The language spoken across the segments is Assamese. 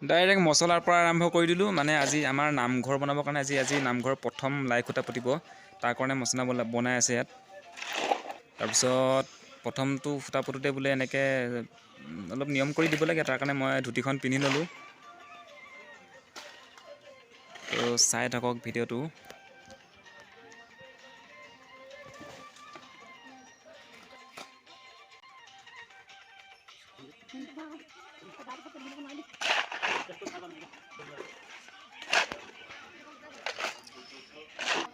ডাইৰেক্ট মছলাৰ পৰা আৰম্ভ কৰি দিলোঁ। মানে আজি আমাৰ নামঘৰ বনাবৰ কাৰণে আজি নামঘৰৰ প্ৰথম লাই খুঁটা পুতিব, তাৰ কাৰণে মছলা বনাই আছে ইয়াত। তাৰপিছত প্ৰথমটো খুঁটা পুতোঁতে বোলে এনেকৈ অলপ নিয়ম কৰি দিব লাগে, তাৰ কাৰণে মই ধুতিখন পিন্ধি ল'লোঁ। তো চাই থাকক ভিডিঅ'টো।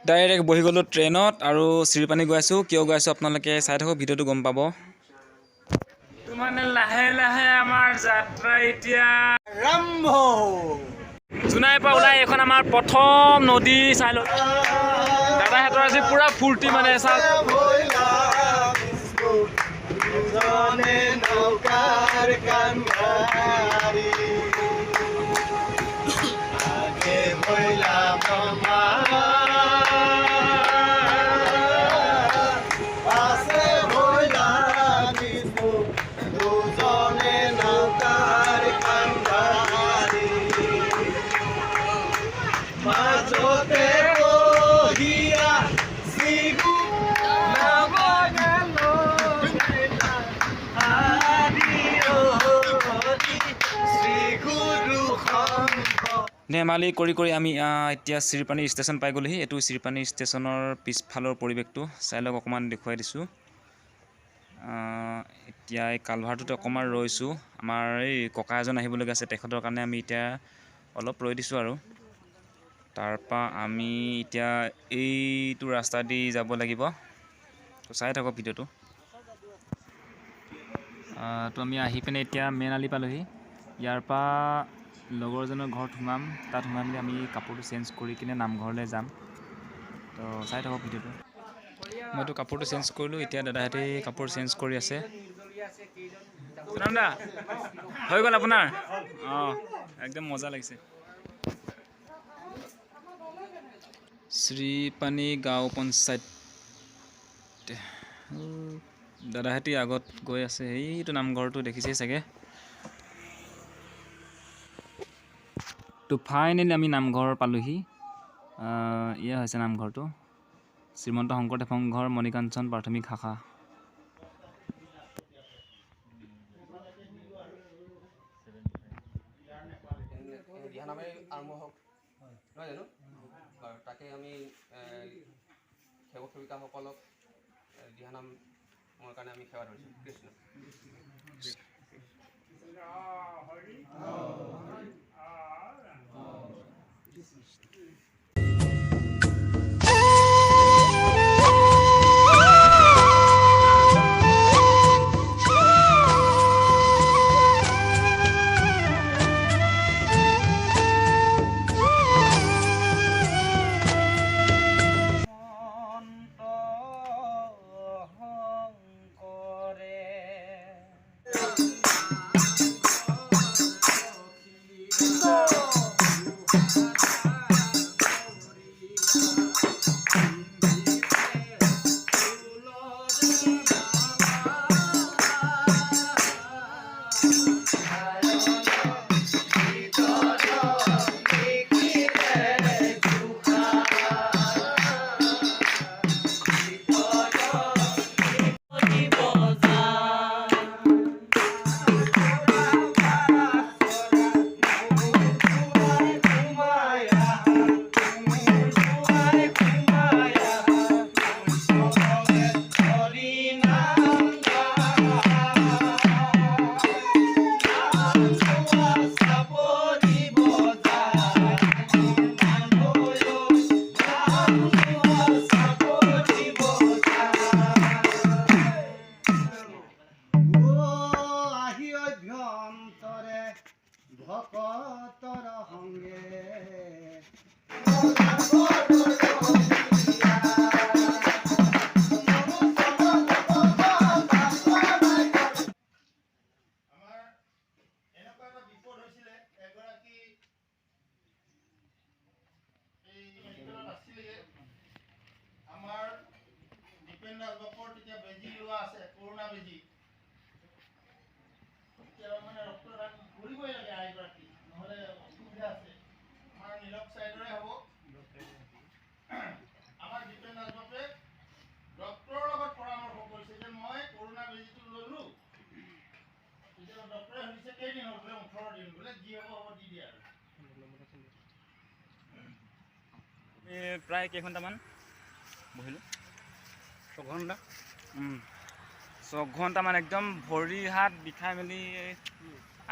ডাইৰেক্ট বহি গ'লোঁ ট্ৰেইনত আৰু চিৰিপানী গৈ আছোঁ। কিয় গৈ আছোঁ আপোনালোকে চাই থাকক, ভিডিঅ'টো গম পাব। মানে লাহে লাহে আমাৰ যাত্ৰা এতিয়া আৰম্ভ। জোনাইৰ পৰা ওলাই এইখন আমাৰ প্ৰথম নদী চাই লওঁ। দাদাহঁতৰ আজি পুৰা ফূৰ্তি মানে চাওক। ধেমালি কৰি কৰি আমি এতিয়া চিৰিপানী ষ্টেচন পাই গ'লোহি। এইটো চিৰিপানী ষ্টেচনৰ পিছফালৰ পৰিৱেশটো চাই লওক, অকণমান দেখুৱাই দিছোঁ। এতিয়া এই কালভাৰটোতে অকণমান ৰৈছোঁ। আমাৰ এই ককা এজন আহিবলগীয়া আছে, তেখেতৰ কাৰণে আমি এতিয়া অলপ ৰৈ দিছোঁ আৰু। তাৰপৰা আমি এতিয়া এইটো ৰাস্তা দি যাব লাগিব। তো চাই থাকক ভিডিঅ'টো। তো আমি আহি পিনে এতিয়া মেইন আলি পালোহি। ইয়াৰ পৰা লগৰজনৰ ঘৰত সোমাম, তাত সোমাই মেলি আমি কাপোৰটো চেঞ্জ কৰি কিনে নামঘৰলৈ যাম। তো চাই থাকক ভিডিঅ'টো। মইতো কাপোৰটো চেঞ্জ কৰিলোঁ, এতিয়া দাদাহঁতে কাপোৰ চেঞ্জ কৰি আছে। দা হৈ গ'ল আপোনাৰ? অঁ, একদম মজা লাগিছে। শ্ৰীপানী গাঁও পঞ্চায়ত। দাদাহঁতে আগত গৈ আছে, সেইটো নামঘৰটো দেখিছেই চাগে। তো ফাইনেলি আমি নামঘৰ পালোহি। এয়া হৈছে নামঘৰটো, শ্ৰীমন্ত শংকৰদেৱ সংঘৰ মণিকাঞ্চন প্ৰাথমিক শাখা। দিহানামে আৰম্ভ হওক নহয় জানো? তাকে আমি সেৱক সেৱিকাসকলক দিহানামৰ কাৰণে আমি সেৱা ধৰিছোঁ। কৃষ্ণ মানে ৰক্তদান কৰিবই লাগে আইগৰাকী, নহ'লে প্ৰায় কেইঘণ্টামান বহিলোঁ 6 ঘণ্টা 6 ঘণ্টামান একদম ভৰি হাত বিষাই মেলি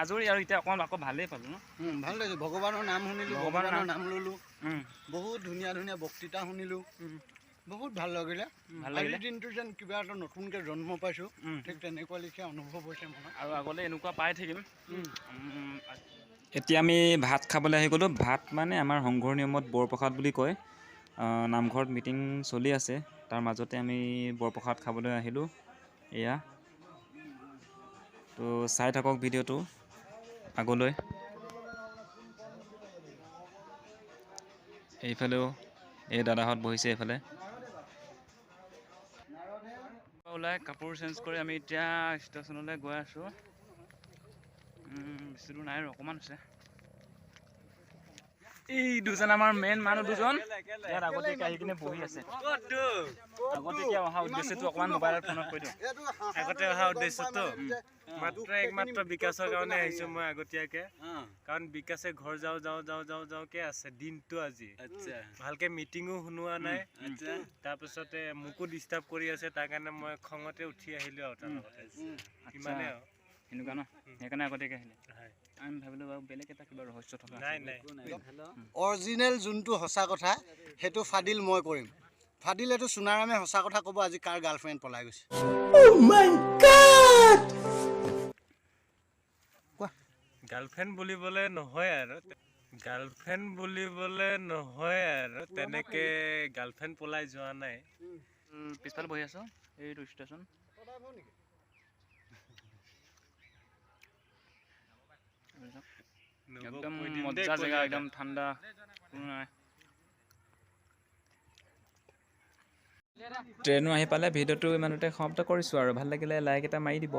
আজৰি আৰু এতিয়া অকণমান আকৌ ভালেই পালোঁ ন ভাল লাগিছে ভগৱানৰ নাম শুনিলোঁ ভগৱানৰ নাম ল'লোঁ বহুত ধুনীয়া ধুনীয়া বক্তৃতা শুনিলোঁ বহুত ভাল লাগিলে আজিৰ দিনটো যেন কিবা এটা নতুনকৈ জন্ম পাইছোঁ ঠিক তেনেকুৱা লিখীয়া অনুভৱ হৈছে মনত আৰু আগলৈ এনেকুৱা পাই থাকিম এতিয়া আমি ভাত খাবলৈ আহি গ'লোঁ ভাত মানে আমাৰ সংঘৰ নিয়মত বৰপ্ৰসাদ বুলি কয় নামঘৰত মিটিং চলি আছে তাৰ মাজতে আমি বৰপ্ৰসাদ খাবলৈ আহিলোঁ এয়া তো চাই থাকক ভিডিঅ'টো আগলৈ এইফালেও এই দাদাহঁত বহিছে এইফালে ওলাই কাপোৰ চেঞ্জ কৰি আমি এতিয়া ষ্টেচনলৈ গৈ আছোঁ বেছি দূৰ নাই আৰু অকণমান হৈছে এই দুজন আমাৰ মেইন মানুহ দুজন ইয়াত আগতীয়াকৈ আহি কিনে বহি আছে আগতীয়াকৈ অহা উদ্দেশ্যটো অকণমান মোবাইলত ফোনত কৈ দিওঁ আগতে অহা উদ্দেশ্যটো মাত্ৰ একমাত্ৰ বিকাশৰ কাৰণে আহিছোঁ মই আগতীয়াকৈ কাৰণ বিকাশে ঘৰ যাওঁকে আছে দিনটো আজি ভালকৈ মিটিঙো শুনোৱা নাই তাৰপিছতে মোকো ডিষ্টাৰ্ব কৰি আছে তাৰ কাৰণে মই খঙতে উঠি আহিলোঁ আৰু তাৰ লগতে ইমানে আৰু এনেকুৱা ন সেইকাৰণে আগতীয়াকৈ আহিলে আমি ভাবিলোঁ বাৰু বেলেগ এটা কিবা ৰহস্য থকা নাই অৰিজিনেল যোনটো সঁচা কথা সেইটো ফাদিল মই কৰিম ফাদিল এইটো সোণাৰামে সঁচা কথা ক'ব আজি কাৰ গাৰ্লফ্ৰেণ্ড পলাই গৈছে গাৰ্লফ্ৰেণ্ড বুলিবলৈ নহয় আৰু তেনেকৈ গাৰ্লফ্ৰেণ্ড পলাই যোৱা নাই পিছফালে বহি আছোঁ এইটো ষ্টেচন একদম মজা জেগা একদম ঠাণ্ডা কোনো নাই ট্ৰেইনো আহি পালে ভিডিঅ'টো ইমানতে সমাপ্ত কৰিছোঁ আৰু ভাল লাগিলে লাইক এটা মাৰি দিব